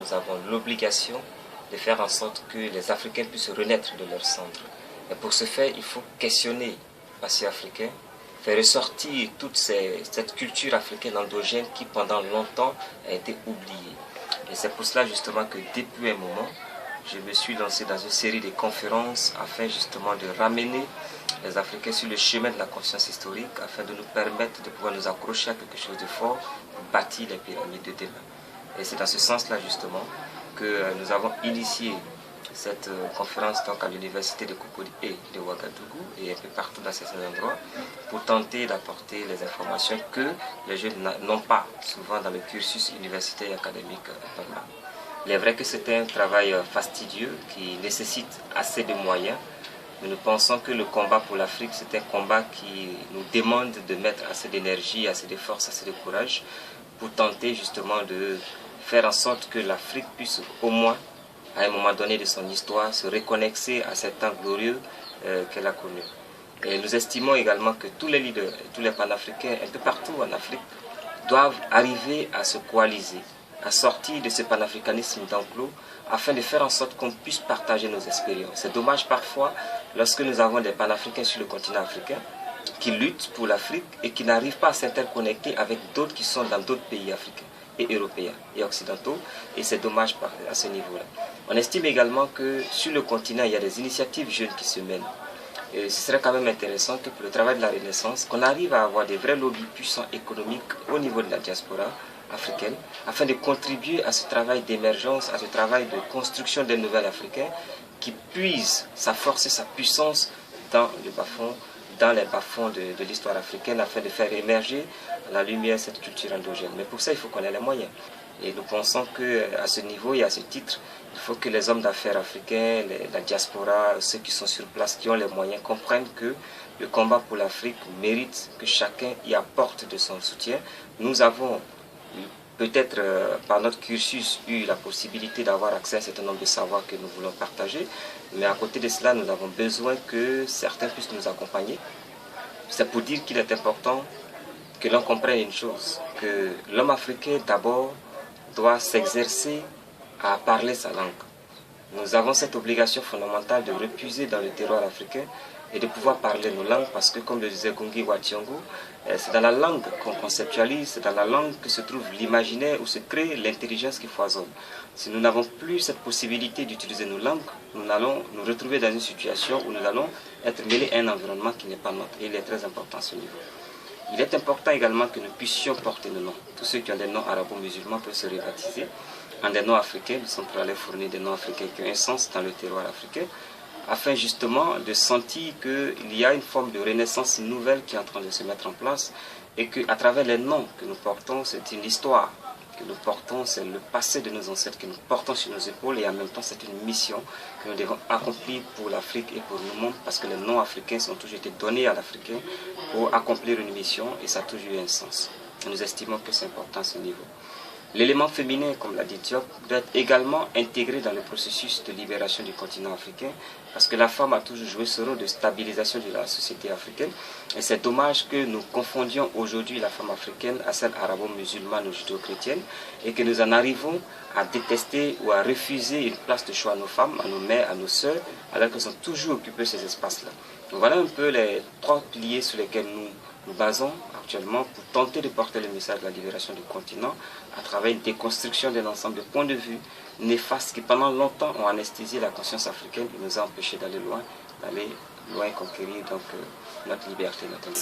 nous avons l'obligation de faire en sorte que les Africains puissent renaître de leurs cendres. Et pour ce faire, il faut questionner le passé africain, faire ressortir toute cette culture africaine endogène qui pendant longtemps a été oubliée. Et c'est pour cela justement que depuis un moment, je me suis lancé dans une série de conférences afin justement de ramener les Africains sur le chemin de la conscience historique, afin de nous permettre de pouvoir nous accrocher à quelque chose de fort pour bâtir les pyramides de demain. Et c'est dans ce sens-là justement que nous avons initié cette conférence donc à l'université de Cocody et de Ouagadougou et un peu partout dans certains endroits pour tenter d'apporter les informations que les jeunes n'ont pas souvent dans le cursus universitaire et académique normal. Il est vrai que c'est un travail fastidieux qui nécessite assez de moyens, mais nous pensons que le combat pour l'Afrique, c'est un combat qui nous demande de mettre assez d'énergie, assez de force, assez de courage pour tenter justement de faire en sorte que l'Afrique puisse au moins, à un moment donné de son histoire, se reconnecter à cet temps glorieux qu'elle a connu. Et nous estimons également que tous les leaders, tous les panafricains, un peu partout en Afrique, doivent arriver à se coaliser, à sortir de ce panafricanisme d'enclos, afin de faire en sorte qu'on puisse partager nos expériences. C'est dommage parfois, lorsque nous avons des panafricains sur le continent africain, qui luttent pour l'Afrique et qui n'arrivent pas à s'interconnecter avec d'autres qui sont dans d'autres pays africains et européens et occidentaux, et c'est dommage à ce niveau-là. On estime également que sur le continent, il y a des initiatives jeunes qui se mènent. Et ce serait quand même intéressant que pour le travail de la Renaissance, qu'on arrive à avoir des vrais lobbies puissants économiques au niveau de la diaspora africaine, afin de contribuer à ce travail d'émergence, à ce travail de construction des nouvelles africains, qui puisent sa force et sa puissance dans les bas-fonds de l'histoire africaine, afin de faire émerger à la lumière cette culture endogène. Mais pour ça, il faut qu'on ait les moyens. Et nous pensons qu'à ce niveau et à ce titre, il faut que les hommes d'affaires africains, la diaspora, ceux qui sont sur place, qui ont les moyens, comprennent que le combat pour l'Afrique mérite que chacun y apporte de son soutien. Nous avons peut-être par notre cursus eu la possibilité d'avoir accès à un certain nombre de savoirs que nous voulons partager, mais à côté de cela, nous avons besoin que certains puissent nous accompagner. C'est pour dire qu'il est important que l'on comprenne une chose, que l'homme africain d'abord doit s'exercer à parler sa langue. Nous avons cette obligation fondamentale de repuiser dans le terroir africain et de pouvoir parler nos langues, parce que comme le disait Gungi Wa Thiong'o, c'est dans la langue qu'on conceptualise, c'est dans la langue que se trouve l'imaginaire, où se crée l'intelligence qui foisonne. Si nous n'avons plus cette possibilité d'utiliser nos langues, nous allons nous retrouver dans une situation où nous allons être mêlés à un environnement qui n'est pas notre. Et il est très important à ce niveau. Il est important également que nous puissions porter nos noms. Tous ceux qui ont des noms arabo-musulmans peuvent se rebaptiser en des noms africains. Nous sommes prêts à leur fournir des noms africains qui ont un sens dans le terroir africain, afin justement de sentir qu'il y a une forme de renaissance nouvelle qui est en train de se mettre en place, et qu'à travers les noms que nous portons, c'est une histoire que nous portons, c'est le passé de nos ancêtres que nous portons sur nos épaules, et en même temps c'est une mission que nous devons accomplir pour l'Afrique et pour nous-mêmes, parce que les noms africains ont toujours été donnés à l'Africain pour accomplir une mission, et ça a toujours eu un sens. Et nous estimons que c'est important à ce niveau. L'élément féminin, comme l'a dit Diop, doit être également intégré dans le processus de libération du continent africain, parce que la femme a toujours joué ce rôle de stabilisation de la société africaine. Et c'est dommage que nous confondions aujourd'hui la femme africaine à celle arabo-musulmane ou judéo-chrétienne, et que nous en arrivons à détester ou à refuser une place de choix à nos femmes, à nos mères, à nos sœurs, alors qu'elles ont toujours occupé ces espaces-là. Donc voilà un peu les trois piliers sur lesquels nous basons actuellement pour tenter de porter le message de la libération du continent à travers une déconstruction d'un ensemble de points de vue néfastes qui pendant longtemps ont anesthésié la conscience africaine et nous a empêchés d'aller loin conquérir donc notre liberté notamment.